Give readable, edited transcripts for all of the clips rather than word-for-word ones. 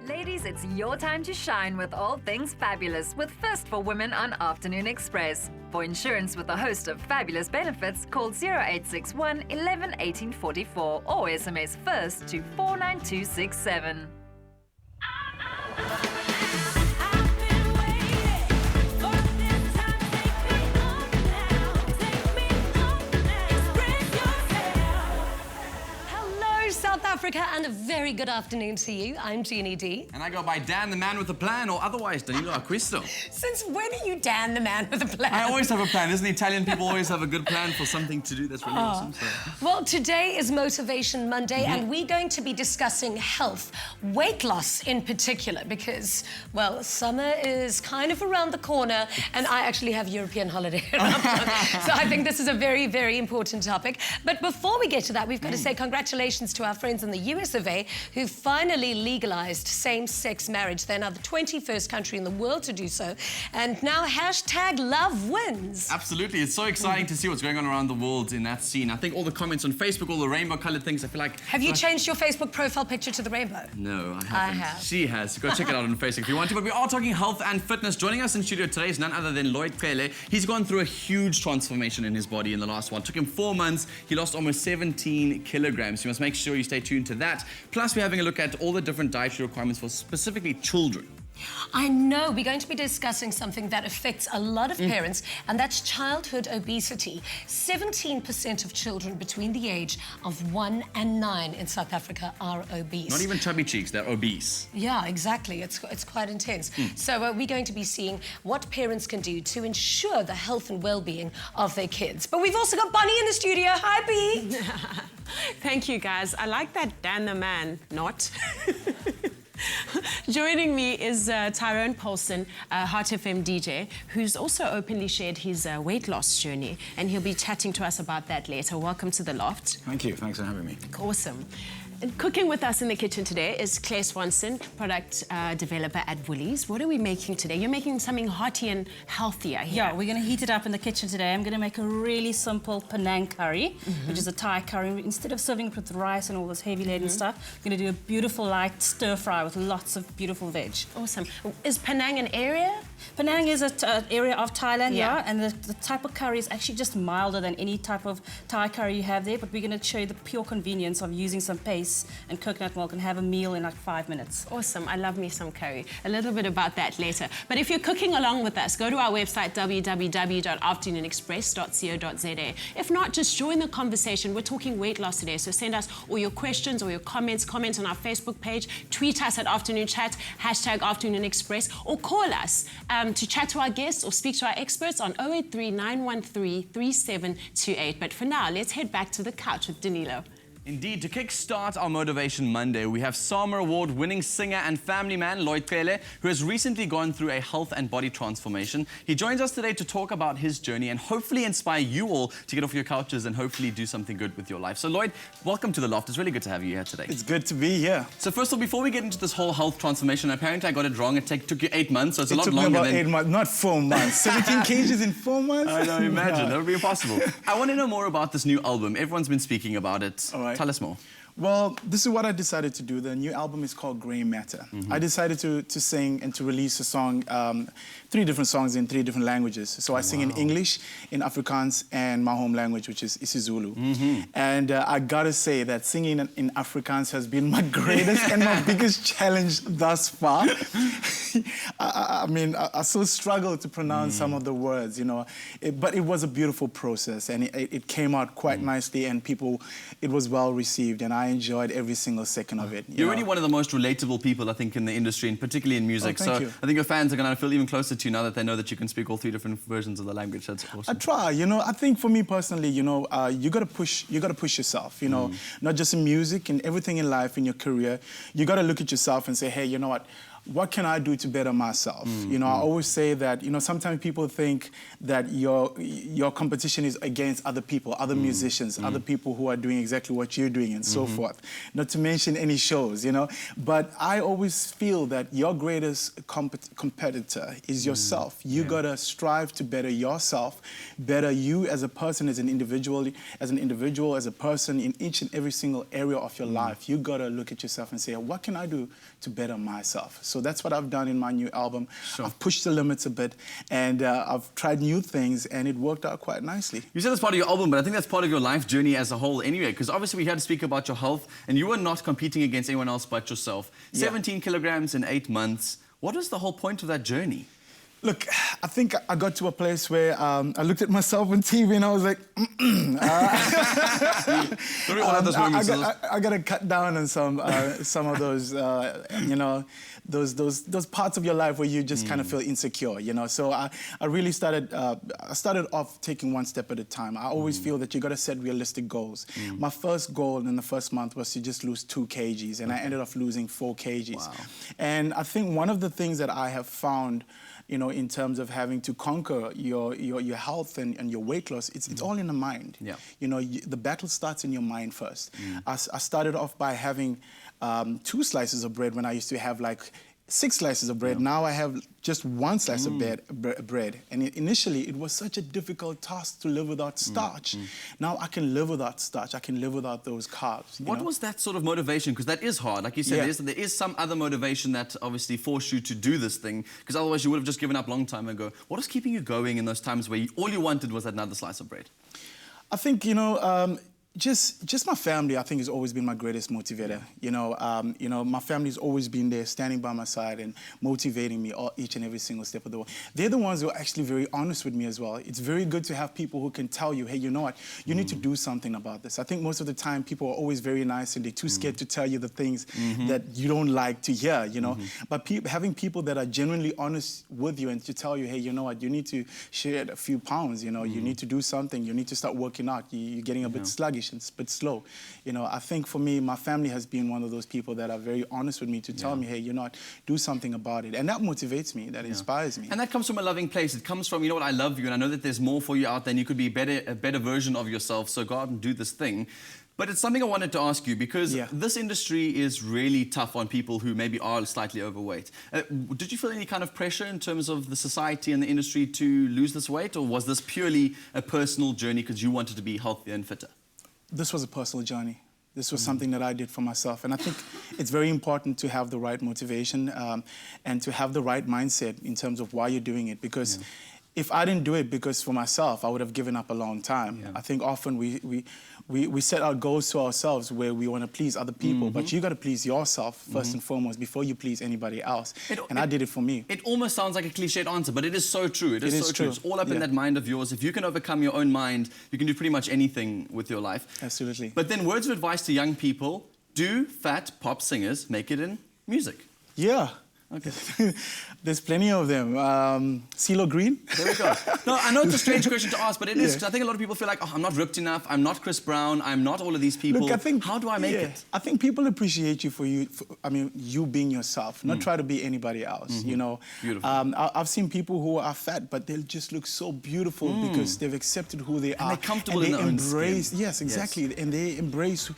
Ladies, it's your time to shine with all things fabulous with First for Women on Afternoon Express. For insurance with a host of fabulous benefits, call 0861 11 18 44 or SMS FIRST to 49267. South Africa, and a very good afternoon to you. I'm Jeannie D. And I go by Dan, the man with a plan, or otherwise Danilo Acquisto. Since when are you Dan, the man with a plan? I always have a plan. Isn't Italian people always have a good plan for something to do that's really awesome? So. Well, today is Motivation Monday, and we're going to be discussing health, weight loss in particular, because, well, summer is kind of around the corner, and I actually have European holiday around so I think this is a very, very important topic. But before we get to that, we've got to say congratulations to our friends in the US of A who finally legalized same-sex marriage. They're now the 21st country in the world to do so. And now #love wins. Absolutely. It's so exciting to see what's going on around the world in that scene. I think all the comments on Facebook, all the rainbow-colored things, I feel like... Have you changed your Facebook profile picture to the rainbow? No, I haven't. I have. She has. Go check it out on Facebook if you want to. But we are talking health and fitness. Joining us in studio today is none other than Lloyd Cele. He's gone through a huge transformation in his body in the last one. It took him 4 months. He lost almost 17 kilograms. You must make sure you stay tuned to that. Plus, we're having a look at all the different dietary requirements for specifically children. I know. We're going to be discussing something that affects a lot of parents, and that's childhood obesity. 17% of children between the age of 1 and 9 in South Africa are obese. Not even chubby cheeks, they're obese. Yeah, exactly. It's quite intense. So we're going to be seeing what parents can do to ensure the health and well-being of their kids. But we've also got Bonnie in the studio. Hi, B. Thank you, guys. I like that Dan the man, not. Joining me is Tyrone Paulson, Heart FM DJ, who's also openly shared his weight loss journey, and he'll be chatting to us about that later. Welcome to the Loft. Thank you. Thanks for having me. Awesome. And cooking with us in the kitchen today is Claire Swanson, product developer at Woolies. What are we making today? You're making something hearty and healthier here. Yeah, we're going to heat it up in the kitchen today. I'm going to make a really simple panang curry, which is a Thai curry. Instead of serving it with rice and all this heavy-laden stuff, we're going to do a beautiful light stir-fry with lots of beautiful veg. Awesome. Is Panang an area? Penang is an area of Thailand, yeah, and the type of curry is actually just milder than any type of Thai curry you have there, but we're going to show you the pure convenience of using some paste and coconut milk and have a meal in like 5 minutes. Awesome. I love me some curry. A little bit about that later. But if you're cooking along with us, go to our website, www.afternoonexpress.co.za. If not, just join the conversation. We're talking weight loss today, so send us all your questions or your comments. Comment on our Facebook page, tweet us at Afternoon Chat, #Afternoon Express, or call us to chat to our guests or speak to our experts on 083 913 3728. But for now, let's head back to the couch with Danilo. Indeed, to kickstart our Motivation Monday, we have SAMA Award-winning singer and family man Lloyd Cele, who has recently gone through a health and body transformation. He joins us today to talk about his journey and hopefully inspire you all to get off your couches and hopefully do something good with your life. So Lloyd, welcome to the Loft. It's really good to have you here today. It's good to be here. So first of all, before we get into this whole health transformation, apparently I got it wrong. It took you 8 months, so it's a lot longer than... It took me about 8 months, not 4 months. 17 kgs in 4 months? I know, imagine. That would be impossible. I want to know more about this new album. Everyone's been speaking about it. All right. Tell us more. Well, this is what I decided to do. The new album is called Grey Matter. I decided to sing and to release a song, 3 different songs in 3 different languages. So I sing in English, in Afrikaans, and my home language, which is isiZulu. And I gotta say that singing in Afrikaans has been my greatest and my biggest challenge thus far. I mean, I still struggle to pronounce some of the words, you know. But it was a beautiful process, and it came out quite nicely, and it was well received, and I enjoyed every single second of it. You're really one of the most relatable people, I think, in the industry, and particularly in music. Oh, thank you. I think your fans are going to feel even closer to you now that they know that you can speak all 3 different versions of the language. That's awesome. I try, you know. I think for me personally, you know, you gotta push yourself, you know, not just in music, in everything in life, in your career. You gotta look at yourself and say, hey, you know what? what can I do to better myself? You know, I always say that, you know, sometimes people think that your competition is against other people, other musicians, other people who are doing exactly what you're doing and so forth. Not to mention any shows, you know. But I always feel that your greatest competitor is yourself. You gotta strive to better yourself, better you as a person, as an individual, as a person in each and every single area of your life. You gotta look at yourself and say, what can I do to better myself? So that's what I've done in my new album. Sure. I've pushed the limits a bit, and I've tried new things, and it worked out quite nicely. You said that's part of your album, but I think that's part of your life journey as a whole anyway, because obviously we had to speak about your health, and you were not competing against anyone else but yourself. 17 kilograms in 8 months. What is the whole point of that journey? Look, I think I got to a place where I looked at myself on TV and I was like, I got to cut down on some of those, you know, those parts of your life where you just kind of feel insecure, you know. So I really started off taking one step at a time. I always feel that you got to set realistic goals. My first goal in the first month was to just lose 2 kgs, and I ended up losing 4 kgs. Wow. And I think one of the things that I have found, you know, in terms of having to conquer your health and your weight loss, it's all in the mind. Yeah. You know, the battle starts in your mind first. I started off by having 2 slices of bread when I used to have like 6 slices of bread. Now I have just 1 slice of bread. And initially, it was such a difficult task to live without starch. Now I can live without starch. I can live without those carbs. What was that sort of motivation? Because that is hard. Like you said, there is some other motivation that obviously forced you to do this thing, because otherwise you would have just given up a long time ago. What was keeping you going in those times where all you wanted was another slice of bread? I think, you know, just my family, I think, has always been my greatest motivator. You know, my family's always been there, standing by my side and motivating me each and every single step of the way. They're the ones who are actually very honest with me as well. It's very good to have people who can tell you, hey, you know what, you need to do something about this. I think most of the time people are always very nice and they're too scared to tell you the things that you don't like to hear, you know. But having people that are genuinely honest with you and to tell you, hey, you know what, you need to shed a few pounds, you know, you need to do something, you need to start working out, you're getting a bit sluggish and a bit slow. You know, I think for me, my family has been one of those people that are very honest with me to tell me, hey, you know what, do something about it. And that motivates me, that inspires me. And that comes from a loving place. It comes from, you know what, I love you and I know that there's more for you out there and you could be a better version of yourself, so go out and do this thing. But it's something I wanted to ask you, because this industry is really tough on people who maybe are slightly overweight. Did you feel any kind of pressure in terms of the society and the industry to lose this weight, or was this purely a personal journey because you wanted to be healthier and fitter? This was a personal journey. This was something that I did for myself. And I think it's very important to have the right motivation and to have the right mindset in terms of why you're doing it. Because if I didn't do it because for myself, I would have given up a long time. I think often we set our goals to ourselves where we want to please other people, but you got to please yourself first and foremost before you please anybody else. And I did it for me. It almost sounds like a cliched answer, but it is so true. It is so true. It's all up in that mind of yours. If you can overcome your own mind, you can do pretty much anything with your life. Absolutely. But then words of advice to young people: do fat pop singers make it in music? Yeah. Okay. There's plenty of them. CeeLo Green? There we go. No, I know it's a strange question to ask, but it is, because I think a lot of people feel like, oh, I'm not ripped enough, I'm not Chris Brown, I'm not all of these people. Look, I think, how do I make it? I think people appreciate you for you being yourself, not try to be anybody else, you know. Beautiful. I've seen people who are fat, but they just look so beautiful because they've accepted who they are. And they're comfortable in their own skin. Yes, exactly. Yes. And they embrace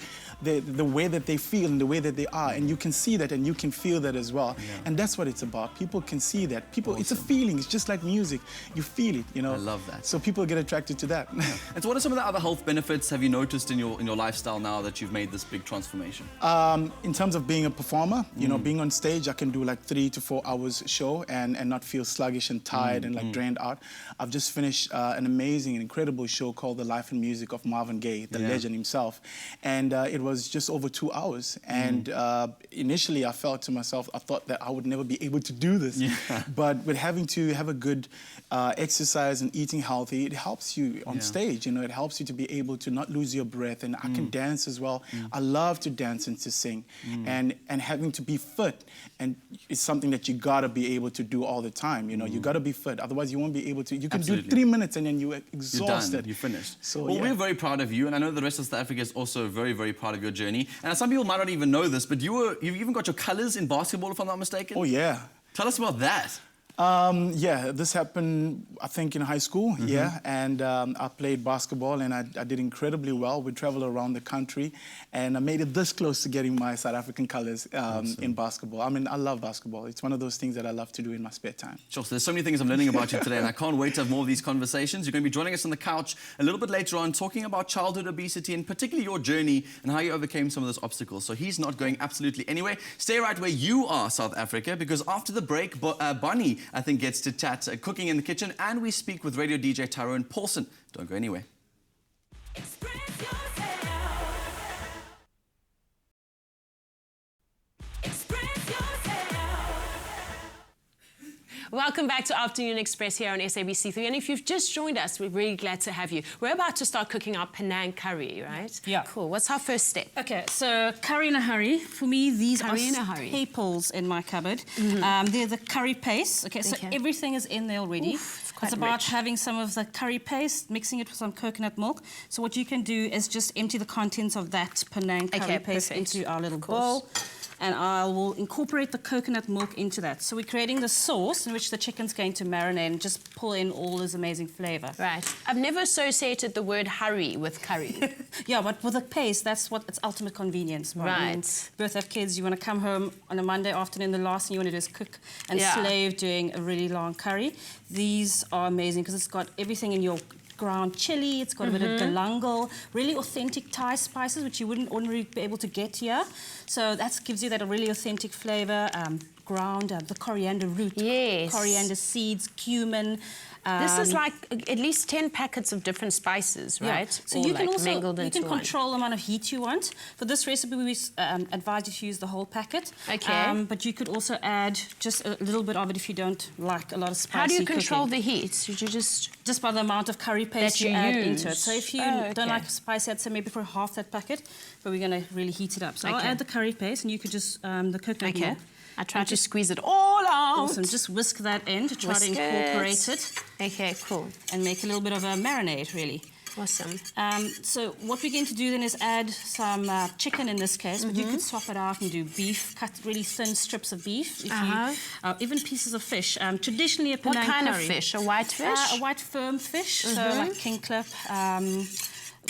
the way that they feel and the way that they are. And you can see that and you can feel that as well. Yeah. And that's what it's about. People can see that. People, It's a feeling. It's just like music. You feel it, you know. I love that. So people get attracted to that. Yeah. And so what are some of the other health benefits have you noticed in your lifestyle now that you've made this big transformation? In terms of being a performer, you know, being on stage, I can do like 3 to 4 hours show and not feel sluggish and tired and like drained out. I've just finished an amazing and incredible show called The Life and Music of Marvin Gaye, the legend himself. And it was just over 2 hours. And initially I felt to myself, I thought that I would never be able to do this. Yeah. But with having to have a good exercise and eating healthy, it helps you on stage. You know, it helps you to be able to not lose your breath. And I can dance as well. I love to dance and to sing. And having to be fit, and it's something that you gotta be able to do all the time. You know, you gotta be fit. Otherwise, you won't be able to. You can do 3 minutes and then you're exhausted. You're done. You're finished. So, well, we're very proud of you, and I know the rest of South Africa is also very, very proud of you. part of your journey. And some people might not even know this, but you've even got your colours in basketball, if I'm not mistaken. Oh, yeah. Tell us about that. Yeah, this happened, I think, in high school, yeah. And I played basketball and I did incredibly well. We traveled around the country and I made it this close to getting my South African colours in basketball. I mean, I love basketball. It's one of those things that I love to do in my spare time. Sure, so there's so many things I'm learning about you today and I can't wait to have more of these conversations. You're going to be joining us on the couch a little bit later on, talking about childhood obesity and particularly your journey and how you overcame some of those obstacles. So he's not going absolutely anywhere. Stay right where you are, South Africa, because after the break, Bonnie, I think, gets to chat cooking in the kitchen, and we speak with radio DJ Tyrone Paulson. Don't go anywhere. Express yourself. Express yourself. Welcome back to Afternoon Express here on SABC3. And if you've just joined us, we're really glad to have you. We're about to start cooking our panang curry, right? Yeah. Cool. What's our first step? Okay, so curry in a hurry. For me, these Curry in a are hurry. staples in my cupboard. They're the curry paste. Okay, so Okay. everything is in there already. Oof, it's quite about rich. having some of the curry paste, mixing it with some coconut milk. So what you can do is just empty the contents of that panang curry Okay, paste perfect. into our little Of course. bowl. And I will incorporate the coconut milk into that. So we're creating the sauce in which the chicken's going to marinate and just pull in all this amazing flavour. Right. I've never associated the word hurry with curry. Yeah, but with a paste, that's what it's ultimate convenience. Right. I mean, Right. both have kids, you want to come home on a Monday afternoon, the last thing you want to do is cook and Yeah. slave doing a really long curry. These are amazing because it's got everything in your ground chili, it's got a bit of galangal, really authentic Thai spices, which you wouldn't ordinarily be able to get here. So that gives you that really authentic flavour. Ground, the coriander root, Yes. coriander seeds, cumin. This is like at least 10 packets of different spices, Yeah. right? So All you can like also mingled you into can one. control the amount of heat you want. For this recipe, we advise you to use the whole packet. Okay. But you could also add just a little bit of it if you don't like a lot of spicy How do you control cooking. the heat? Should you just... Just by the amount of curry paste That you add use. into it. So if you Oh, don't okay. like spicy, I'd say maybe for half that packet. But we're going to really heat it up. So I'll Okay. add the curry paste, and you could just the coconut Okay. milk. I try to squeeze it all out. Awesome. Just whisk that in to try Whisk to incorporate it Okay, cool. and make a little bit of a marinade, really. Awesome. So what we're going to do then is add some chicken in this case, but you could swap it out and do beef, cut really thin strips of beef, if even pieces of fish. Traditionally, a What panang kind of curry. fish? A white fish? A white firm fish, so like king clip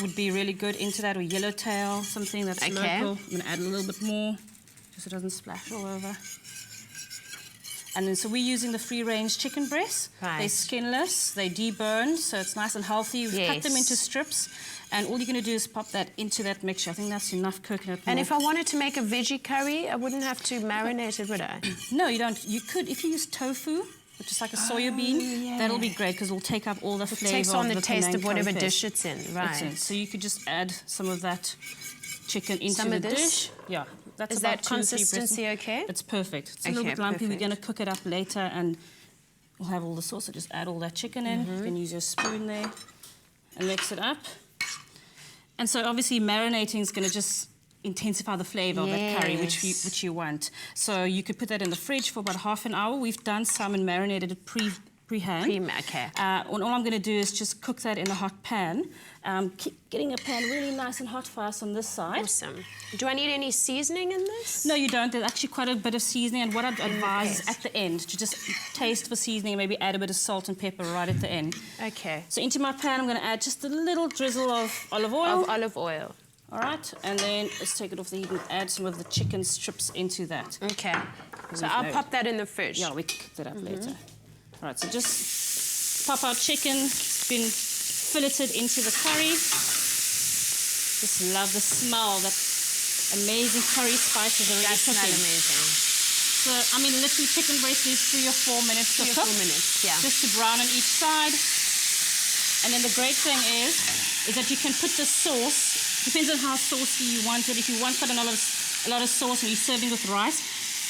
would be really good into that, or yellowtail, something that's Okay. local. I'm going to add a little bit more, just so it doesn't splash all over. And then, so we're using the free-range chicken breasts. Right. They're skinless, they're deboned, so it's nice and healthy. We've cut them Yes. into strips, and all you're going to do is pop that into that mixture. I think that's enough coconut milk. And if I wanted to make a veggie curry, I wouldn't have to marinate it, would I? No, you don't. You could, if you use tofu, which is like a soya bean, that'll be great because it'll take up all the It flavour takes on of the taste panang of whatever curry dish paste. it's in, That's right? it. So you could just add some of that chicken into Some the of this? dish. Yeah. That's Is about that 2 or 3 consistency breasts. okay? It's perfect. It's a Okay, little bit lumpy. We're perfect. going to cook it up later and we'll have all the sauce. So just add all that chicken in. You can use your spoon there and mix it up. And so obviously marinating is going to just intensify the flavour of that curry, which you want. So you could put that in the fridge for about half an hour. We've done some and marinated it pre-hand. Okay. And all I'm going to do is just cook that in a hot pan. Keep getting a pan really nice and hot fast on this side. Awesome. Do I need any seasoning in this? No, you don't. There's actually quite a bit of seasoning, and what I'd advise is at the end to just taste for seasoning and maybe add a bit of salt and pepper right at the end. Okay. So into my pan, I'm going to add just a little drizzle of olive oil. Of olive oil. All right, and then let's take it off the heat and add some of the chicken strips into that. Okay. So I'll pop that in the fridge. Yeah, we can cook that up later. All right, so just pop our chicken. It's been filleted into the curry. Just love the smell. That amazing curry spices are already That cooking. smells amazing. So, I mean, literally chicken breast needs 3 or 4 minutes to 3 or cook. 4 minutes, yeah. Just to brown on each side. And then the great thing is that you can put the sauce, depends on how saucy you want it. If you want quite a lot of sauce and you're serving with rice,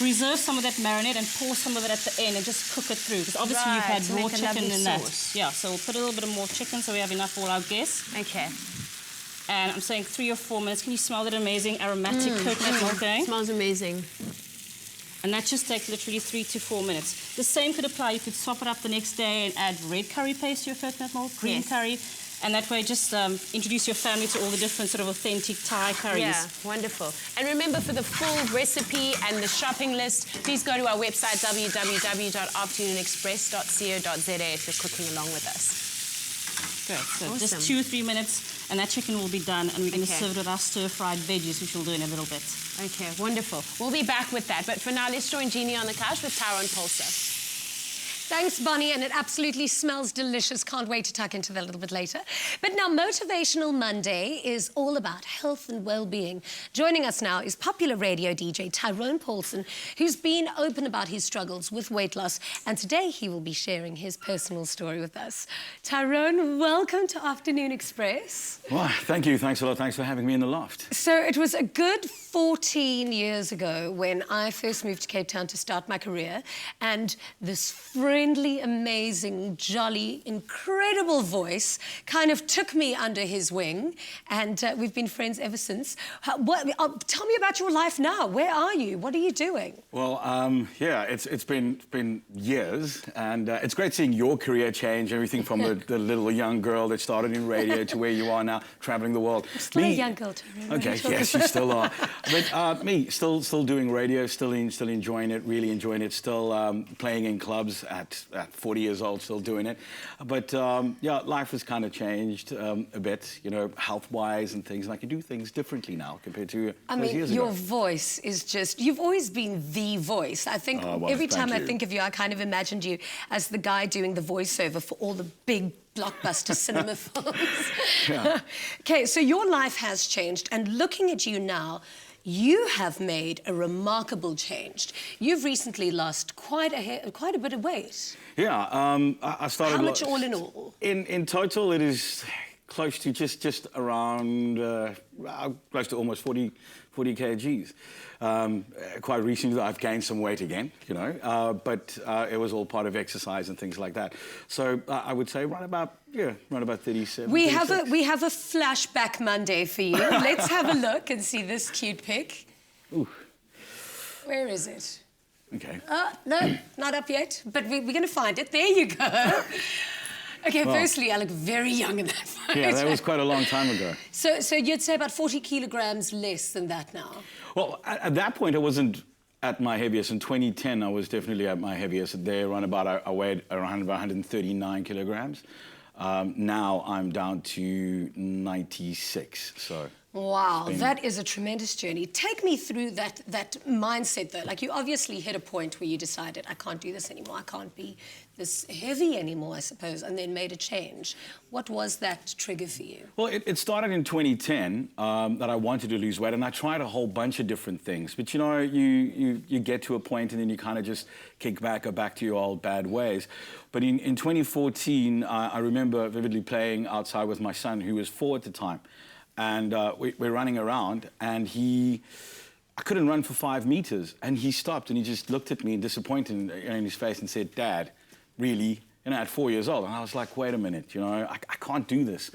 reserve some of that marinade and pour some of it at the end and just cook it through. Because obviously you've Right, had to raw make a chicken lovely in that. sauce. Yeah, so we'll put a little bit of more chicken so we have enough for all our guests. Okay. And I'm saying 3 or 4 minutes. Can you smell that amazing aromatic coconut milk going? Smells amazing. And that just takes literally 3 to 4 minutes. The same could apply. You could swap it up the next day and add red curry paste to your coconut milk, green Yes. curry, And that way, just introduce your family to all the different sort of authentic Thai curries. Yeah, wonderful. And remember, for the full recipe and the shopping list, please go to our website, www.afternoonexpress.co.za, if you're cooking along with us. Good. So Awesome. just 2 or 3 minutes, and that chicken will be done, and we're going to Okay. serve it with our stir-fried veggies, which we'll do in a little bit. Okay, wonderful. We'll be back with that. But for now, let's join Jeannie on the couch with Tyrone Paulson. Thanks, Bonnie, and it absolutely smells delicious. Can't wait to tuck into that a little bit later. But now, Motivational Monday is all about health and well-being. Joining us now is popular radio DJ Tyrone Paulson, who's been open about his struggles with weight loss, and today he will be sharing his personal story with us. Tyrone, welcome to Afternoon Express. Well, thank you. Thanks a lot. Thanks for having me in the loft. So it was a good 14 years ago when I first moved to Cape Town to start my career, and this friendly, amazing, jolly, incredible voice kind of took me under his wing, and we've been friends ever since. Tell me about your life now. Where are you? What are you doing? Well, yeah, it's been years, and it's great seeing your career change. Everything from the little young girl that started in radio to where you are now, traveling the world. Still a young girl, Tyrone. Okay, yes, you still are. But me, still doing radio, still enjoying it, really enjoying it. Still playing in clubs at 40 years old, still doing it. But yeah, life has kind of changed a bit, you know, health-wise and things. And I can do things differently now compared to those years ago. Your voice is just, you've always been the voice. I think Oh, well, every time thank I you. think of you, I kind of imagined you as the guy doing the voiceover for all the big blockbuster cinema films. Yeah. Okay, so your life has changed, and looking at you now, you have made a remarkable change. You've recently lost quite a bit of weight. Yeah, I started... How much all in all? In total, it is close to just around, close to almost 40 kgs. Quite recently, I've gained some weight again, you know, but it was all part of exercise and things like that. So I would say around about 37. We have 36. a flashback Monday for you. Let's have a look and see this cute pic. Ooh, Where is it? okay. No, not up yet, but we're going to find it. There you go. Okay, Well, firstly, I look very young in that photo. Yeah, that was quite a long time ago. So you'd say about 40 kilograms less than that now? Well, at that point, I wasn't at my heaviest. In 2010, I was definitely at my heaviest. There, around about, I weighed around 139 kilograms. Now I'm down to 96, so... Wow, that is a tremendous journey. Take me through that mindset, though. Like, you obviously hit a point where you decided, I can't do this anymore, I can't be this heavy anymore, I suppose, and then made a change. What was that trigger for you? Well, it started in 2010 that I wanted to lose weight, and I tried a whole bunch of different things. But, you know, you get to a point and then you kind of just kick back, go back to your old bad ways. But in 2014, I remember vividly playing outside with my son, who was 4 at the time. And we're running around, and I couldn't run for 5 meters, and he stopped, and he just looked at me, disappointed in his face, and said, "Dad, really?" You know, at 4 years old. And I was like, wait a minute, you know, I can't do this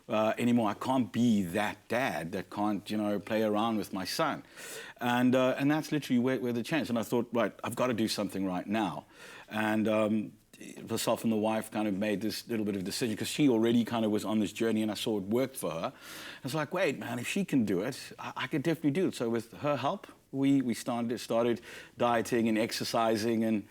anymore. I can't be that dad that can't, you know, play around with my son. And that's literally where the change. And I thought, right, I've got to do something right now. And myself and the wife kind of made this little bit of decision, because she already kind of was on this journey, and I saw it worked for her. I was like, wait, man, if she can do it, I could definitely do it. So with her help, we started dieting and exercising, and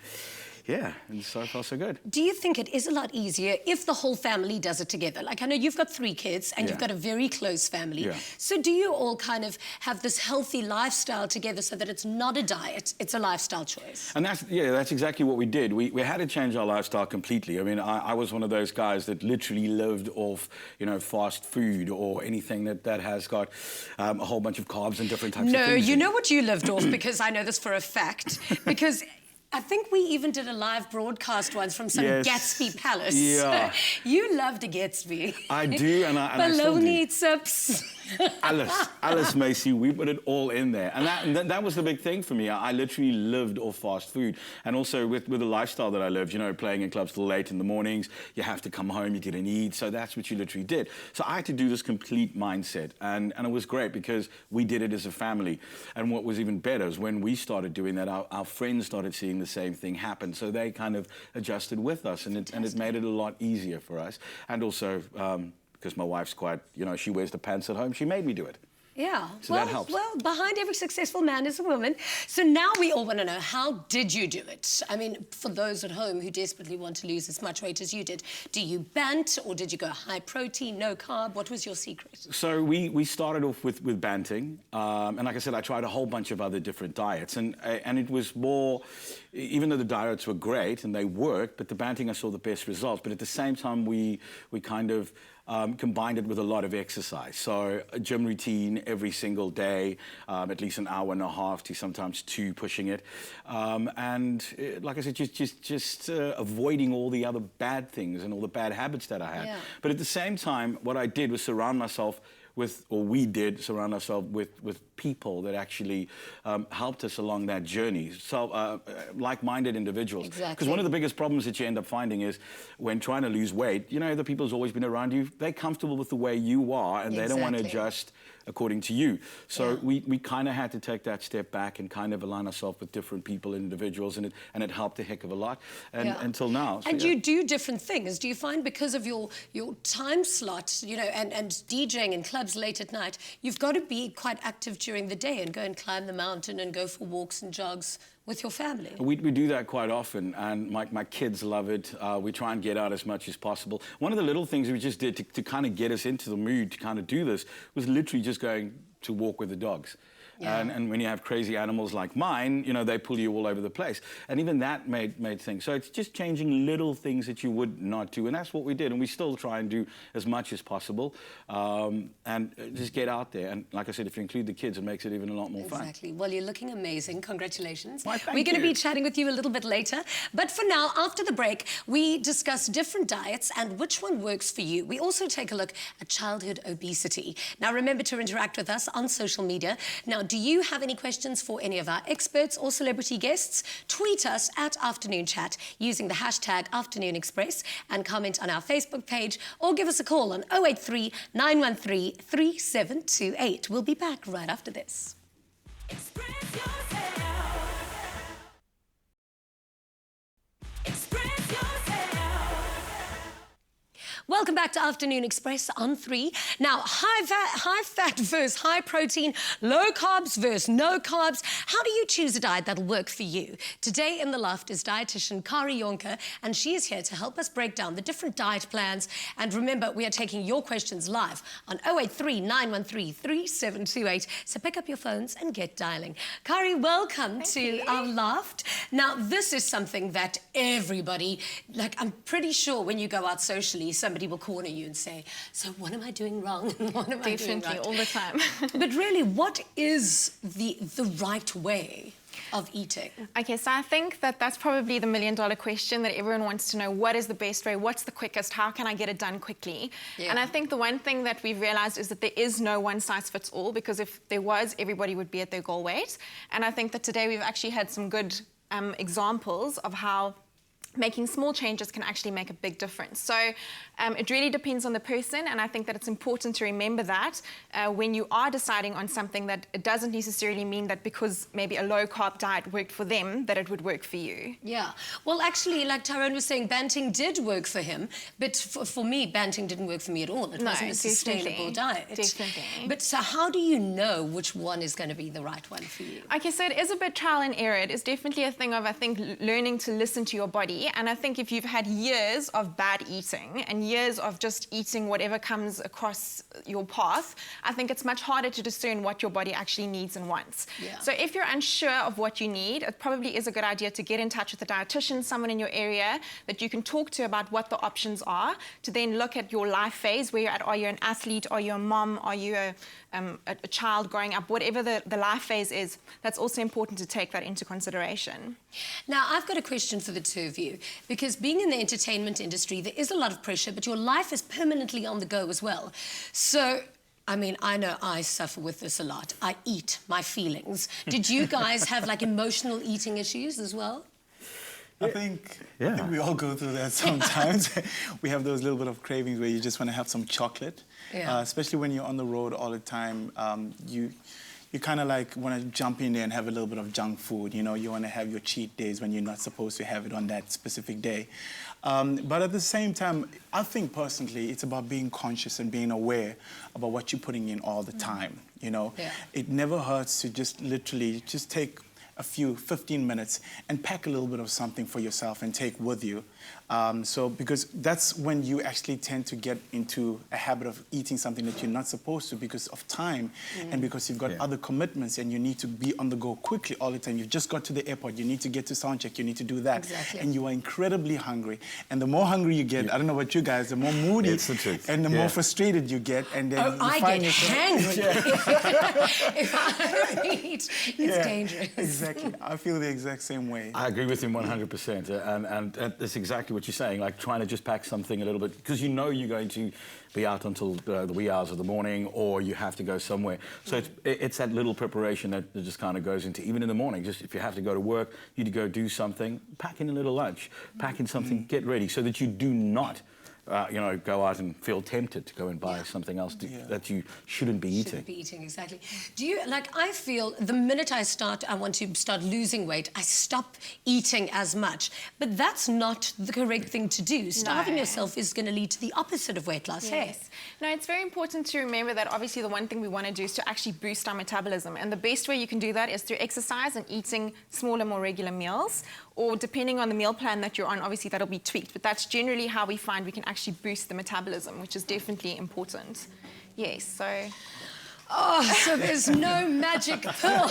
yeah, and so far so good. Do you think it is a lot easier if the whole family does it together? Like, I know you've got 3 kids and you've Yeah. got a very close family. Yeah. So do you all kind of have this healthy lifestyle together so that it's not a diet, it's a lifestyle choice? And that's exactly what we did. We had to change our lifestyle completely. I mean, I was one of those guys that literally lived off, you know, fast food or anything that has got a whole bunch of carbs and different types of No, things. you know what you lived off, because I know this for a fact. Because I think we even did a live broadcast once from some Yes. Gatsby Palace. Yeah. You loved a Gatsby. I do, and I still do. Bologna chips. Alice Macy, we put it all in there. And that was the big thing for me. I literally lived off fast food. And also with the lifestyle that I lived, you know, playing in clubs till late in the mornings, you have to come home, you didn't eat. So that's what you literally did. So I had to do this complete mindset. And it was great because we did it as a family. And what was even better is when we started doing that, our friends started seeing the same thing happen. So they kind of adjusted with us, and it made it a lot easier for us. And also, because my wife's quite, you know, she wears the pants at home. She made me do it. Yeah, So that helps. Well, behind every successful man is a woman. So now we all want to know, how did you do it? I mean, for those at home who desperately want to lose as much weight as you did, do you bant or did you go high protein, no carb? What was your secret? So we started off with banting, and like I said, I tried a whole bunch of other different diets, and it was more, even though the diets were great and they worked, but the banting I saw the best results. But at the same time, we kind of combined it with a lot of exercise. So a gym routine every single day, at least an hour and a half to sometimes 2, pushing it. Like I said, just avoiding all the other bad things and all the bad habits that I had. Yeah. But at the same time, what I did was surround myself with, or we did surround ourselves with people that actually helped us along that journey. So like-minded individuals. Exactly. Because one of the biggest problems that you end up finding is when trying to lose weight, you know, the people who's always been around you, they're comfortable with the way you are and they don't want to adjust according to you. So we kind of had to take that step back and kind of align ourselves with different people, individuals, and it helped a heck of a lot until now. So, and you do different things. Do you find because of your time slot, you know, and DJing in clubs late at night, you've got to be quite active during the day and go and climb the mountain and go for walks and jogs with your family? We do that quite often, and my kids love it. We try and get out as much as possible. One of the little things we just did to kind of get us into the mood to kind of do this was literally just going to walk with the dogs. Yeah. And when you have crazy animals like mine, you know, they pull you all over the place. And even that made things. So it's just changing little things that you would not do. And that's what we did. And we still try and do as much as possible. And just get out there. And like I said, if you include the kids, it makes it even a lot more fun. Exactly. Well, you're looking amazing. Congratulations. Why, thank We're going to you. be chatting with you a little bit later. But for now, after the break, we discuss different diets and which one works for you. We also take a look at childhood obesity. Now, remember to interact with us on social media. Now, do you have any questions for any of our experts or celebrity guests? Tweet us at Afternoon Chat using the hashtag Afternoon Express and comment on our Facebook page or give us a call on 083 913 3728. We'll be back right after this. Express yourself. Express yourself. Welcome back to Afternoon Express on 3. Now, high fat versus high protein, low carbs versus no carbs. How do you choose a diet that'll work for you? Today in the loft is dietitian Kari Jonker, and she is here to help us break down the different diet plans. And remember, we are taking your questions live on 083 913 3728. So pick up your phones and get dialing. Kari, welcome to our loft. Now, this is something that everybody, like, I'm pretty sure when you go out socially, somebody will corner you and say, so what am I doing wrong? What am I doing right? All the time. But really, what is the right way of eating? Okay, so I think that's probably the million-dollar question that everyone wants to know. What is the best way? What's the quickest? How can I get it done quickly? Yeah. And I think the one thing that we've realized is that there is no one-size-fits-all, because if there was, everybody would be at their goal weight. And I think that today we've actually had some good examples of how making small changes can actually make a big difference. So it really depends on the person, and I think that it's important to remember that when you are deciding on something, that it doesn't necessarily mean that because maybe a low-carb diet worked for them, that it would work for you. Yeah. Well, actually, like Tyrone was saying, banting did work for him, but for me, banting didn't work for me at all. It wasn't a sustainable diet. Definitely. But so how do you know which one is going to be the right one for you? Okay, so it is a bit trial and error. It is definitely a thing of, I think, learning to listen to your body. And I think if you've had years of bad eating and years of just eating whatever comes across your path, I think it's much harder to discern what your body actually needs and wants. Yeah. So if you're unsure of what you need, it probably is a good idea to get in touch with a dietitian, someone in your area that you can talk to about what the options are, to then look at your life phase, where you're at. Are you an athlete? Are you a mom? Are you a child growing up? Whatever the life phase is, that's also important to take that into consideration. Now, I've got a question for the two of you, because being in the entertainment industry, there is a lot of pressure, but your life is permanently on the go as well. So, I mean, I know I suffer with this a lot. I eat my feelings. Did you guys have, like, emotional eating issues as well? I think we all go through that sometimes. We have those little bit of cravings where you just want to have some chocolate. Yeah. Especially when you're on the road all the time. you kind of like want to jump in there and have a little bit of junk food. You know, you want to have your cheat days when you're not supposed to have it on that specific day. But at the same time, I think personally, it's about being conscious and being aware about what you're putting in all the time. You know, it never hurts to just literally just take a few 15 minutes and pack a little bit of something for yourself and take with you. Because that's when you actually tend to get into a habit of eating something that you're not supposed to because of time and because you've got other commitments and you need to be on the go quickly all the time. You've just got to the airport, you need to get to sound check, you need to do that. Exactly. And you are incredibly hungry. And the more hungry you get, I don't know about you guys, the more moody It's the truth. and the more frustrated you get. And then you I find get yourself... hangry. If I don't eat, it's dangerous. Exactly. I feel the exact same way. I agree with him 100%, and that's exactly what you're saying, like trying to just pack something a little bit, because you know you're going to be out until the wee hours of the morning, or you have to go somewhere. So it's that little preparation that just kind of goes into, even in the morning, just if you have to go to work, you need to go do something, pack in a little lunch, pack in something, get ready, so that you do not go out and feel tempted to go and buy something else that you shouldn't be eating. Shouldn't be eating, exactly. Do you, like, I feel the minute I want to start losing weight, I stop eating as much. But that's not the correct thing to do. Starving yourself is going to lead to the opposite of weight loss. Yes. No, it's very important to remember that obviously the one thing we want to do is to actually boost our metabolism. And the best way you can do that is through exercise and eating smaller, more regular meals. Or depending on the meal plan that you're on, obviously that'll be tweaked. But that's generally how we find we can actually boost the metabolism, which is definitely important. Yes, so... Oh, so there's no magic pill.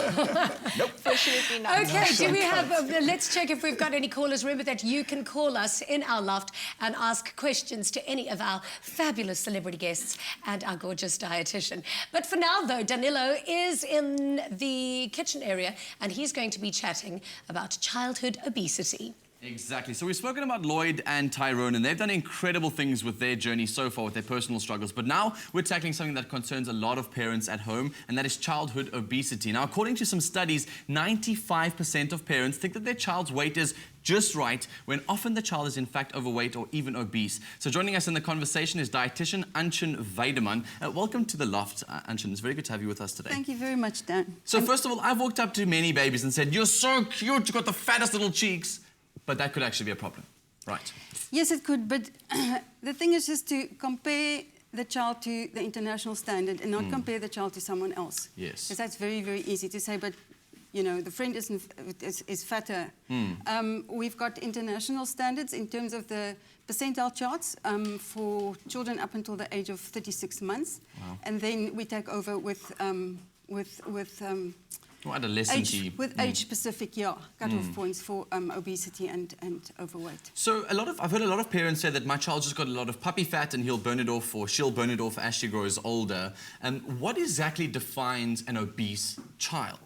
Nope. Fortunately not. Okay, do we have... let's check if we've got any callers. Remember that you can call us in our loft and ask questions to any of our fabulous celebrity guests and our gorgeous dietitian. But for now, though, Danilo is in the kitchen area and he's going to be chatting about childhood obesity. Exactly. So we've spoken about Lloyd and Tyrone, and they've done incredible things with their journey so far with their personal struggles. But now we're tackling something that concerns a lot of parents at home, and that is childhood obesity. Now, according to some studies, 95% of parents think that their child's weight is just right, when often the child is in fact overweight or even obese. So joining us in the conversation is dietitian Annchen Weidemann. Welcome to the loft, Annchen. It's very good to have you with us today. Thank you very much, Dan. So first of all, I've walked up to many babies and said, "You're so cute, you've got the fattest little cheeks." But that could actually be a problem, right? Yes, it could, but the thing is just to compare the child to the international standard and not compare the child to someone else. Yes. Because that's very, very easy to say, but, you know, the friend is fatter. We've got international standards in terms of the percentile charts for children up until the age of 36 months. Wow. And then we take over with age-specific, cut-off points for obesity and overweight. So I've heard a lot of parents say that my child's just got a lot of puppy fat and he'll burn it off, or she'll burn it off as she grows older. What exactly defines an obese child?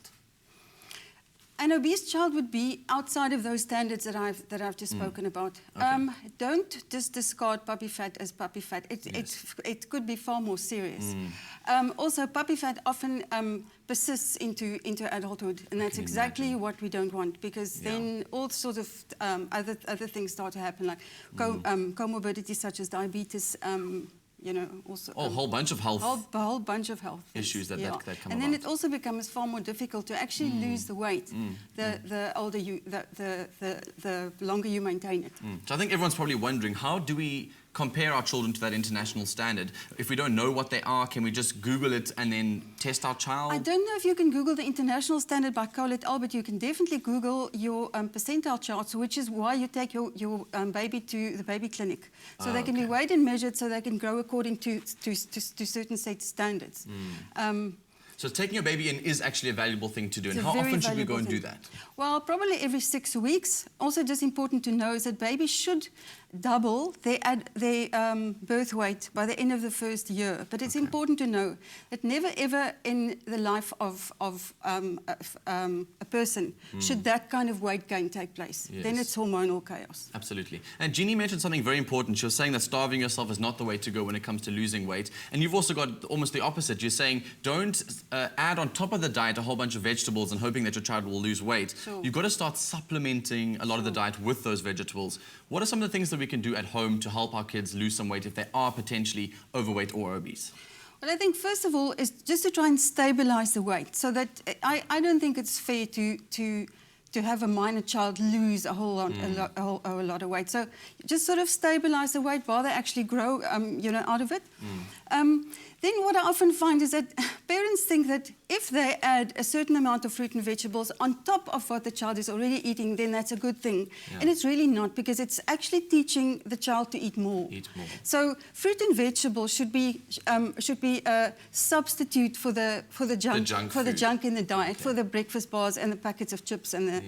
An obese child would be outside of those standards that I've just spoken about. Okay. Don't just discard puppy fat as puppy fat. It could be far more serious. Also, puppy fat often persists into adulthood, and that's exactly what we don't want, because then all sorts of other things start to happen, like comorbidities such as diabetes. You know, also a whole bunch of health whole bunch of health issues that come about. And then it also becomes far more difficult to actually lose the weight the older you, the longer you maintain it. So I think everyone's probably wondering, how do we compare our children to that international standard? If we don't know what they are, can we just Google it and then test our child? I don't know if you can Google the international standard by Cole et al., but you can definitely Google your percentile charts, which is why you take your baby to the baby clinic. So they can be weighed and measured so they can grow according to certain set standards. So taking your baby in is actually a valuable thing to do. And how often should we go and do that? Well, probably every 6 weeks. Also, just important to know is that babies should double their birth weight by the end of the first year. But it's important to know that never ever in the life of a person should that kind of weight gain take place. Yes. Then it's hormonal chaos. Absolutely. And Jeannie mentioned something very important. She was saying that starving yourself is not the way to go when it comes to losing weight. And you've also got almost the opposite. You're saying don't add on top of the diet a whole bunch of vegetables and hoping that your child will lose weight. Sure. You've got to start supplementing a lot of the diet with those vegetables. What are some of the things that we can do at home to help our kids lose some weight if they are potentially overweight or obese? Well, I think first of all is just to try and stabilize the weight, so that I don't think it's fair to have a minor child lose a whole lot, a lot of weight. So just sort of stabilize the weight while they actually grow, out of it. Then what I often find is that parents think that if they add a certain amount of fruit and vegetables on top of what the child is already eating, then that's a good thing. Yeah. And it's really not, because it's actually teaching the child to eat more. So fruit and vegetables should be a substitute for the junk in the diet, for the breakfast bars and the packets of chips and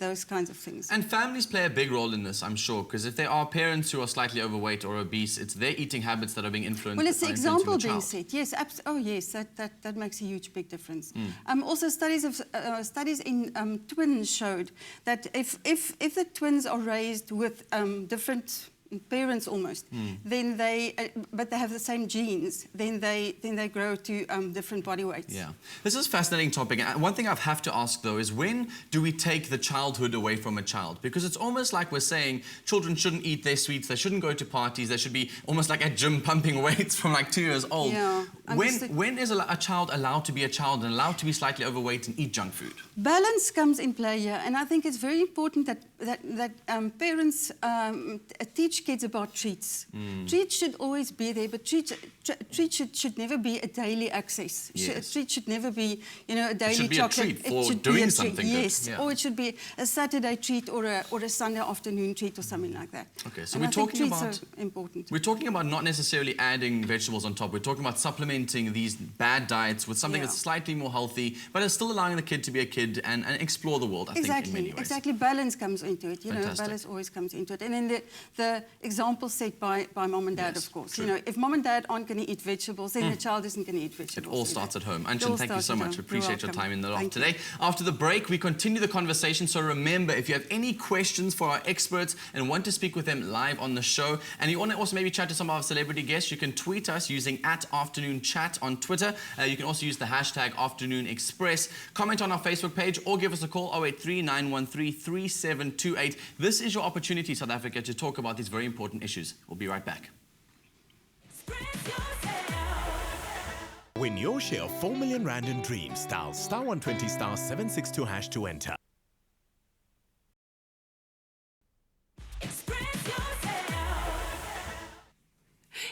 those kinds of things. And families play a big role in this, I'm sure, because if there are parents who are slightly overweight or obese, it's their eating habits that are being influenced. Well, it's the example being child. set. Yes, yes, that makes a huge, big difference. Also, studies in twins showed that if the twins are raised with different parents almost, then but they have the same genes, then they grow to different body weights. Yeah, this is a fascinating topic. And one thing I have to ask though is, when do we take the childhood away from a child? Because it's almost like we're saying children shouldn't eat their sweets, they shouldn't go to parties, they should be almost like at gym pumping weights from like 2 years old. Yeah, when is a child allowed to be a child and allowed to be slightly overweight and eat junk food? Balance comes in play here, and I think it's very important that parents teach kids about treats. Treats should always be there, but treats should never be a daily access. Yes. Treat should never be, a daily It should be chocolate. a treat for doing something good. Yes, Yeah. or it should be a Saturday treat or a Sunday afternoon treat or something like that. Okay, so And we're I think talking treats about are important. We're talking about not necessarily adding vegetables on top. We're talking about supplementing these bad diets with something that's slightly more healthy, but it's still allowing the kid to be a kid and explore the world, I think, in many ways. Exactly. Balance comes into it. Fantastic. Balance always comes into it. And then the example set by mom and dad, Yes, of course. true. If mom and dad aren't going to eat vegetables, then the child isn't going to eat vegetables. It all starts at home. It Annchen, all thank you starts so at much. home. We appreciate You're your time in the welcome. loft Thank you. today. After the break, we continue the conversation. So remember, if you have any questions for our experts and want to speak with them live on the show, and you want to also maybe chat to some of our celebrity guests, you can tweet us using @AfternoonChat on Twitter. You can also use the hashtag #AfternoonExpress. Comment on our Facebook page or give us a call, 083 913 3728. This is your opportunity, South Africa, to talk about these very important issues. We'll be right back. Win your share of 4 million rand in dreams. Dial *120 *762# to enter.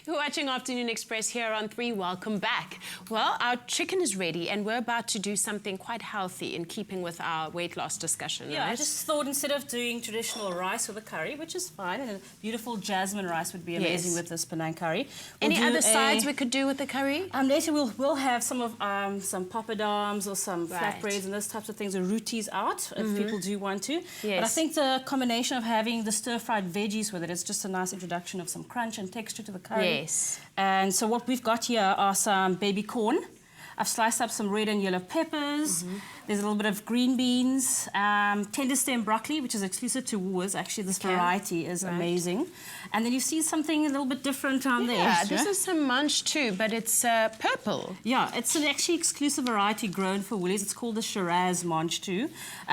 You're watching Afternoon Express here on 3. Welcome back. Well, our chicken is ready and we're about to do something quite healthy in keeping with our weight loss discussion, Yeah, I right? just thought instead of doing traditional rice with a curry, which is fine, and a beautiful jasmine rice would be amazing with this panang curry. We'll Any do other sides we could do with the curry? Later we'll have some of some papadums or some flatbreads and those types of things, or rotis out if people do want to. But I think the combination of having the stir-fried veggies with it is just a nice introduction of some crunch and texture to the curry. Yes. And so what we've got here are some baby corn. I've sliced up some red and yellow peppers. There's a little bit of green beans, tender stem broccoli, which is exclusive to Woolworths. Actually, this variety is amazing. And then you see something a little bit different on there. Yeah, this is some munch too, but it's purple. Yeah, it's an actually exclusive variety grown for Woolies. It's called the Shiraz Munch too.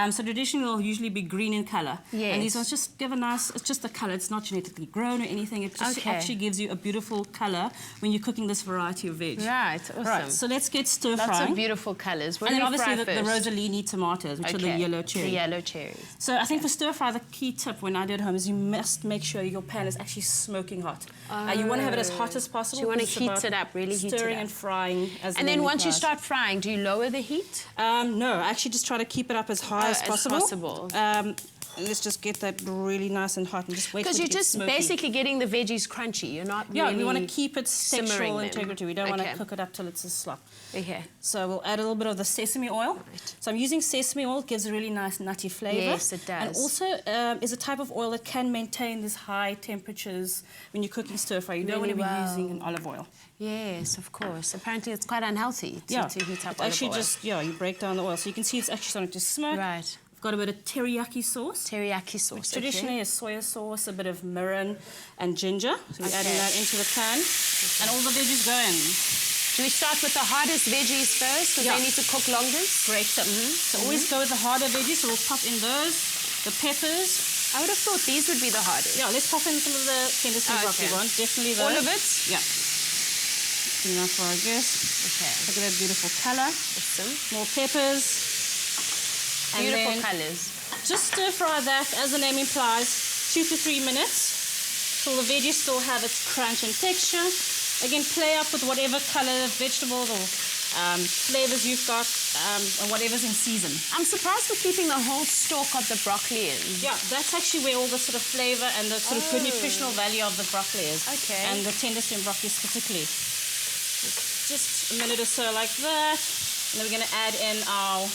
So traditionally, it'll usually be green in colour. Yes. And these ones just give a nice, it's just the colour. It's not genetically grown or anything. It just actually gives you a beautiful colour when you're cooking this variety of veg. Right, awesome. Right, so let's get stir Lots frying. of beautiful colours. What And do then we obviously fry the first? Rosalini tomatoes, which are the yellow cherry. The yellow cherries. So I think for stir fry, the key tip when I do it at home is you must make sure your pan is actually smoking hot. You want to have it as hot as possible. So you want to because heat it's it up, really heat it up. stirring and frying as And then once you fries. start frying, do you lower the heat? No, I actually just try to keep it up as high as possible. Let's just get that really nice and hot and just wait for it Because to you're get just smoky. basically getting the veggies crunchy. You're not Yeah, really we want to keep its simmering textural them. integrity. We don't want to cook it up till it's a slop. Okay. So we'll add a little bit of the sesame oil. Right. So I'm using sesame oil. It gives a really nice nutty flavour. Yes, it does. And also is a type of oil that can maintain these high temperatures when you're cooking stir fry. You don't want to be using an olive oil. Yes, of course. Apparently it's quite unhealthy to heat up It actually olive oil. just, you break down the oil. So you can see it's actually starting to smoke. Right. I've got a bit of teriyaki sauce. Teriyaki sauce, Traditionally is soya sauce, a bit of mirin and ginger. So we're adding that into the pan. And all the veggies go in. Do we start with the hardest veggies first because they need to cook longest? Great tip. So always go with the harder veggies. So we'll pop in those, the peppers. I would have thought these would be the hardest. Yeah, let's pop in some of the tender stem broccoli one. Definitely those. All of it? Yeah. good enough for our guest. Okay. Look at that beautiful color. Awesome. More peppers. And Beautiful then colors. just stir fry that, as the name implies, 2 to 3 minutes till the veggies still have its crunch and texture. Again, play up with whatever color, vegetables or flavors you've got, and whatever's in season. I'm surprised we're keeping the whole stalk of the broccoli in. Yeah, that's actually where all the sort of flavor and the sort of good nutritional value of the broccoli is. Okay. And the tender stem broccoli particularly. Just a minute or so like that. And then we're going to add in our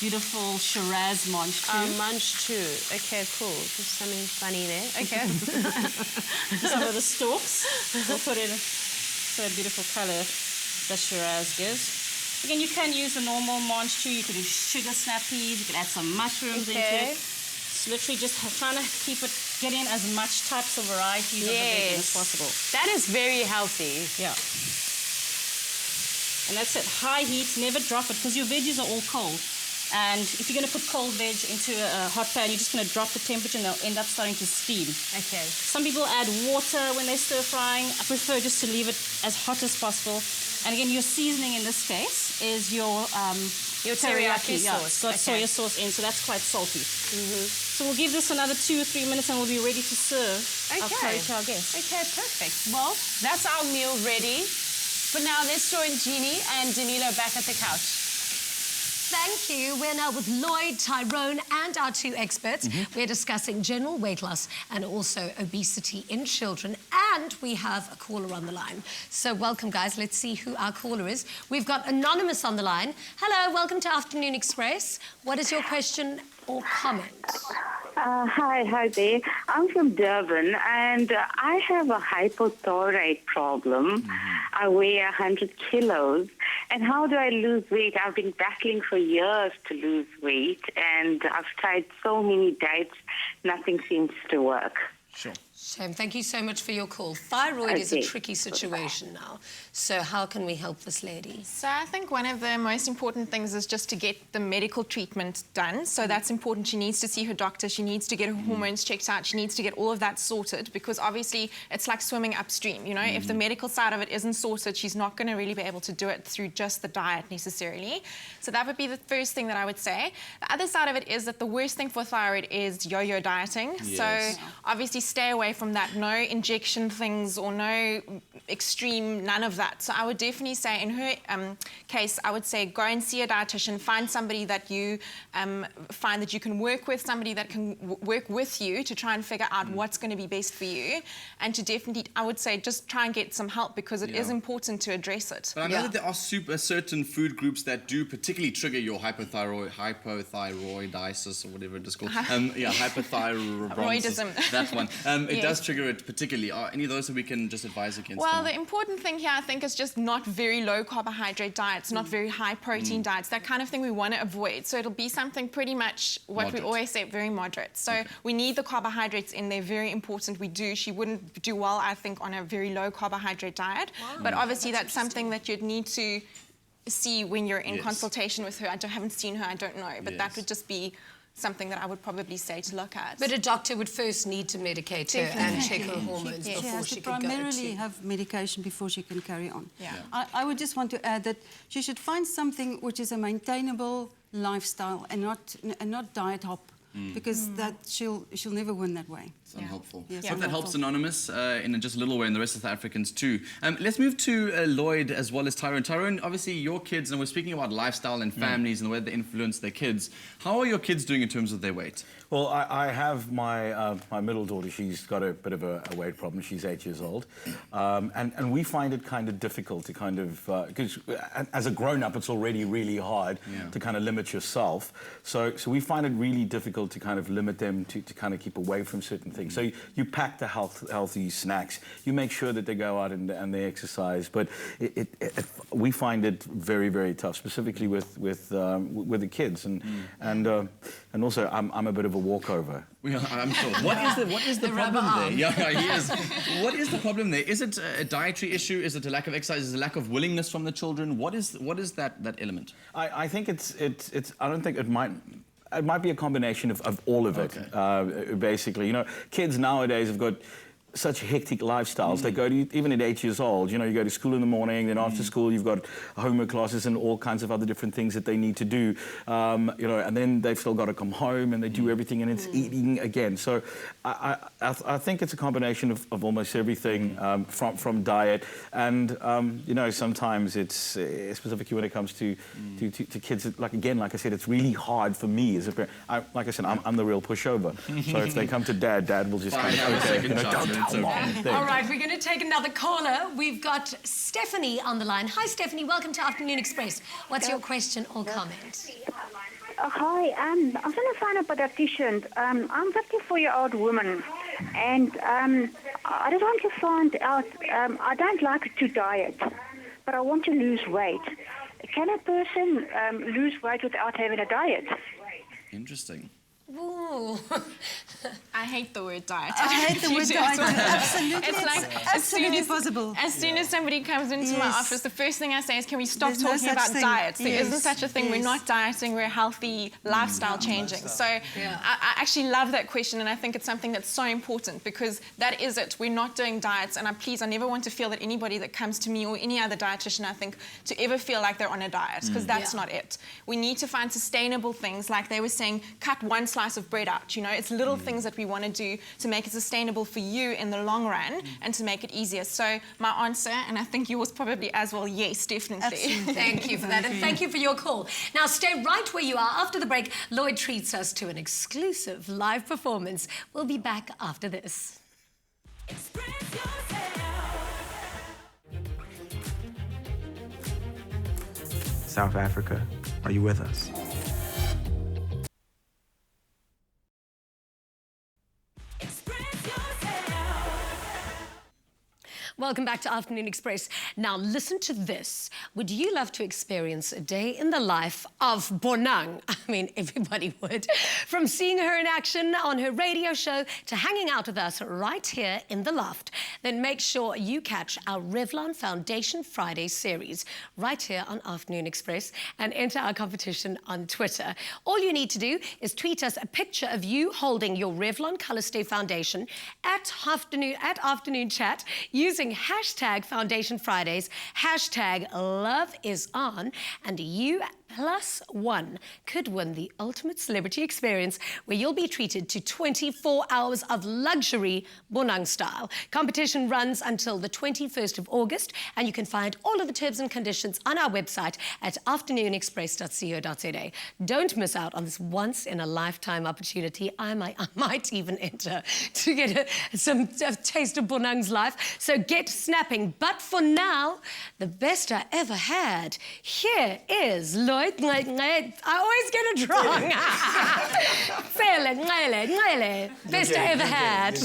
beautiful Shiraz mange too. Munch too. Okay, cool. There's something funny there. Okay. Some of the stalks. We'll put in so a beautiful color that Shiraz gives. Again, you can use the normal mange too. You could do sugar snap peas. You could add some mushrooms into it. It's literally just trying to keep it, get in as much types of varieties of the bacon as possible. That is very healthy. Yeah. And that's it. High heat, never drop it because your veggies are all cold. And if you're going to put cold veg into a hot pan, you're just going to drop the temperature and they'll end up starting to steam. Okay. Some people add water when they're stir frying. I prefer just to leave it as hot as possible. And again, your seasoning in this case is your teriyaki Yeah, sauce. it's got soya sauce in, so that's quite salty. So we'll give this another 2 or 3 minutes and we'll be ready to serve our curry to our guests. Okay, perfect. Well, that's our meal ready. But now let's join Jeannie and Danilo back at the couch. Thank you. We're now with Lloyd, Tyrone, and our 2 experts. We're discussing general weight loss and also obesity in children. And we have a caller on the line. So welcome, guys. Let's see who our caller is. We've got Anonymous on the line. Hello, welcome to Afternoon Express. What is your question or comment? Hi there. I'm from Durban, and I have a hypothyroid problem. I weigh 100 kilos. And how do I lose weight? I've been battling for years to lose weight, and I've tried so many diets. Nothing seems to work. Sure. Shame. Thank you so much for your call. Thyroid is a tricky situation now. So how can we help this lady? So I think one of the most important things is just to get the medical treatment done. So that's important. She needs to see her doctor. She needs to get her hormones checked out. She needs to get all of that sorted because obviously it's like swimming upstream. You know, if the medical side of it isn't sorted, she's not going to really be able to do it through just the diet necessarily. So that would be the first thing that I would say. The other side of it is that the worst thing for thyroid is yo-yo dieting. Yes. So obviously stay away from that. No injection things or no extreme, none of that. So I would definitely say in her case, I would say go and see a dietitian, find somebody that you find that you can work with, somebody that can work with you to try and figure out what's going to be best for you. And to definitely, I would say, just try and get some help because it is important to address it. But I know that there are certain food groups that do particularly trigger your hypothyroiditis or whatever it is called. Hypothyroidism. That one. It does trigger it particularly. Are any of those that we can just advise against? Well, the important thing here, I think, is just not very low carbohydrate diets, not very high protein diets, that kind of thing we want to avoid. So it'll be something pretty much what Moderate. we always say, very moderate. So we need the carbohydrates in there, very important. We do. She wouldn't do well, I think, on a very low carbohydrate diet. But obviously that's something that you'd need to see when you're in consultation with her. I haven't seen her, I don't know. But that would just be something that I would probably say to look at. But a doctor would first need to medicate her and check her hormones She before has she to could go primarily have medication before she can carry on. Yeah. I would just want to add that she should find something which is a maintainable lifestyle and not diet hop, because that she'll never win that way. It's unhelpful. Yes, Hope that helps unhelpful. Anonymous in just a little way, and the rest of the Africans too. Let's move to Lloyd as well as Tyrone. Tyrone, obviously your kids, and we're speaking about lifestyle and families and the way they influence their kids. How are your kids doing in terms of their weight? Well, I have my my middle daughter. She's got a bit of a weight problem. She's 8 years old, and we find it kind of difficult to kind of because as a grown-up, it's already really hard to kind of limit yourself. So we find it really difficult to kind of limit them to kind of keep away from certain things. So you pack the healthy snacks. You make sure that they go out and they exercise. But we find it very, very tough, specifically with the kids and also I'm a bit of a walkover. I'm sure. What is the problem there? Yeah, he is. What is the problem there? Is it a dietary issue? Is it a lack of exercise? Is it a lack of willingness from the children? What is that element? I think it's. I don't think it might. It might be a combination of all of it, basically. You know, kids nowadays have got such hectic lifestyles. They go to, even at 8 years old, you know, you go to school in the morning, then after school you've got homework classes and all kinds of other different things that they need to do, you know, and then they've still got to come home and they do everything and it's eating again. So I think it's a combination of almost everything from diet and, you know, sometimes it's, specifically when it comes to kids, like I said, it's really hard for me as a parent. Like I said, I'm the real pushover. So if they come to Dad will just kind of, okay, you know, don't tell Mom. All right, we're going to take another caller. We've got Stephanie on the line. Hi, Stephanie. Welcome to Afternoon Express. What's your question or comment? Hi, I'm going to find a dietitian. I'm a 54-year-old woman, and I just want to find out, I don't like to diet, but I want to lose weight. Can a person lose weight without having a diet? Interesting. Ooh. I hate the word diet. I hate the word diet. Absolutely. It's like absolutely possible. As soon as somebody comes into my office, the first thing I say is, can we stop There's no talking such about thing. diets? There Yes. isn't such a thing. Yes. We're not dieting. We're healthy, lifestyle changing. So I actually love that question, and I think it's something that's so important because that is it. We're not doing diets, and I never want to feel that anybody that comes to me or any other dietitian, I think, to ever feel like they're on a diet, because that's not it. We need to find sustainable things, like they were saying, cut one slice of bread out. You know, it's little things that we want to do to make it sustainable for you in the long run and to make it easier. So my answer, and I think yours probably as well, yes, definitely. Absolutely. Thank you for that, and thank you for your call. Now, stay right where you are. After the break, Lloyd treats us to an exclusive live performance. We'll be back after this. Express yourself. South Africa, are you with us? Welcome back to Afternoon Express. Now, listen to this. Would you love to experience a day in the life of Panang? I mean, everybody would. From seeing her in action on her radio show to hanging out with us right here in the loft, then make sure you catch our Revlon Foundation Friday series right here on Afternoon Express and enter our competition on Twitter. All you need to do is tweet us a picture of you holding your Revlon Color Stay Foundation at Afternoon Chat using hashtag Foundation Fridays, hashtag Love is On, and you +1 could win the ultimate celebrity experience where you'll be treated to 24 hours of luxury Panang style. Competition runs until the 21st of August, and you can find all of the terms and conditions on our website at afternoonexpress.co.za. Don't miss out on this once-in-a-lifetime opportunity. I might even enter to get a taste of Panang's life. So get snapping. But for now, the best I ever had. Here is Lloyd. I always get it wrong. Cele. Best I ever had.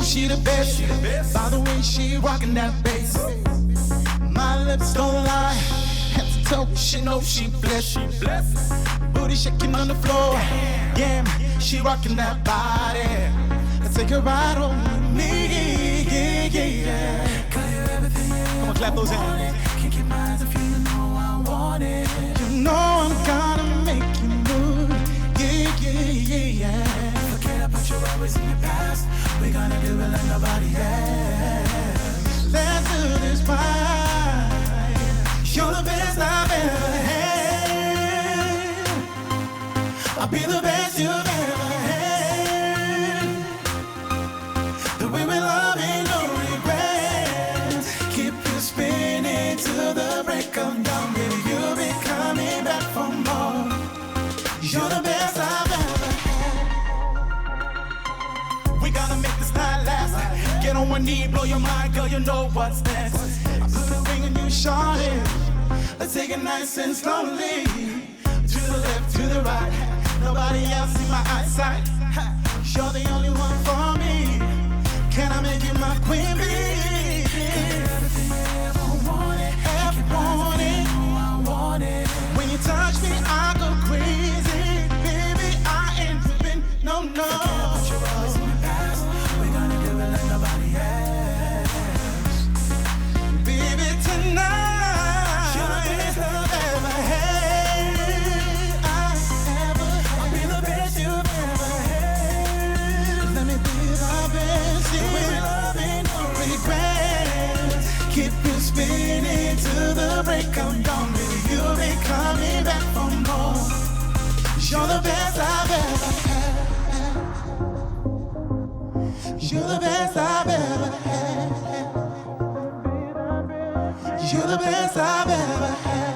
She the best. By the way, she rockin' that bass. My lips don't lie. Head to toe, she know she blessed. Booty shaking on the floor. Yeah, she rockin' that body. Let's take a ride on me. Yeah. Come on, clap those hands. Can't keep my eyes if you know I want it. You know I'm gonna make you move. Yeah. Forget about your always in your past. We're gonna do it like nobody else. Let's do this right. You're the best I've ever had. I'll be the best you've ever had. The way we love ain't no regrets. Keep you spinning till the break of dawn. Baby, you'll be coming back for more. You're the best I've ever had. We gotta make this night last. Get on one knee, blow your mind, girl, you know what's next. I put a ring in you, shawty. Let's take it nice and slowly. To the left, to the right. Nobody else in my eyesight. You're the only one for me. Can I make you my queen bee? Everything I ever wanted. When you touch me, I go crazy. You're the best I've ever had. You're the best I've ever had. You're the best I've ever had.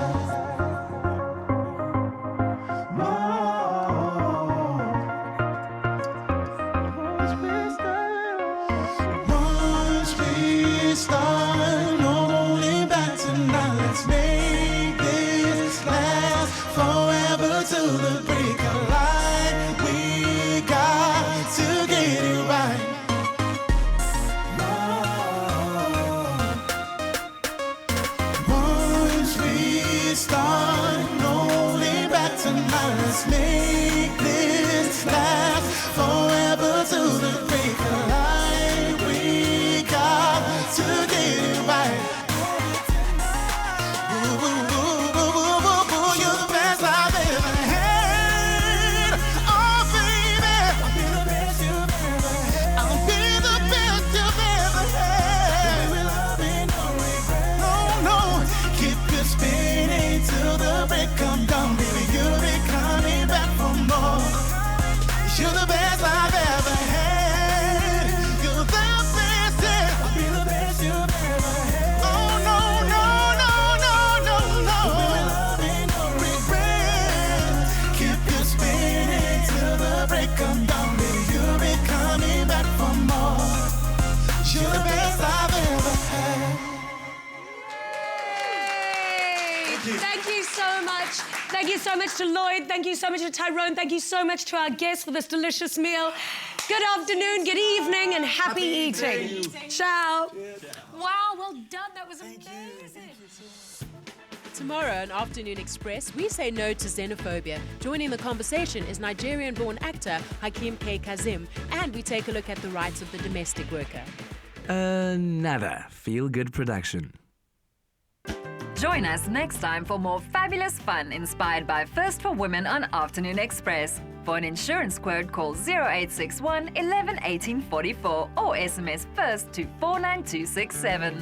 Once we start, no holding back tonight. Let's make this last forever till the break of light. We got to get it right. Once we start, no holding back tonight. Let's make this last forever till the break of light. We got to get it right. Ooh, ooh, ooh, ooh, ooh, ooh, ooh, you're the best I've ever had. Oh, baby, I'll be the best you've ever had. I'll be the best you've ever had. We love ain't no regret. No, no, keep it spinning till the break of dawn. Baby, you'll be coming back for more. You're the best I've ever had. You're the best, yeah. I'll be the best you've ever had. Oh, no, no, no, no, no, no. Baby, love ain't no regret. Keep you spinning till the break of dawn. Baby, you'll be coming back for more. You're the best I've ever had. Thank you so much. Thank you so much to Lloyd. Thank you so much to Tyrone. Thank you so much to our guests for this delicious meal. Good afternoon, good evening, and happy eating. Ciao. Wow, well done. That was amazing. Tomorrow on Afternoon Express, we say no to xenophobia. Joining the conversation is Nigerian-born actor Hakeem K. Kazim, and we take a look at the rights of the domestic worker. Nada. Feel good production. Join us next time for more fabulous fun inspired by First for Women on Afternoon Express. For an insurance quote, call 0861 11 18 44 or SMS FIRST to 49267.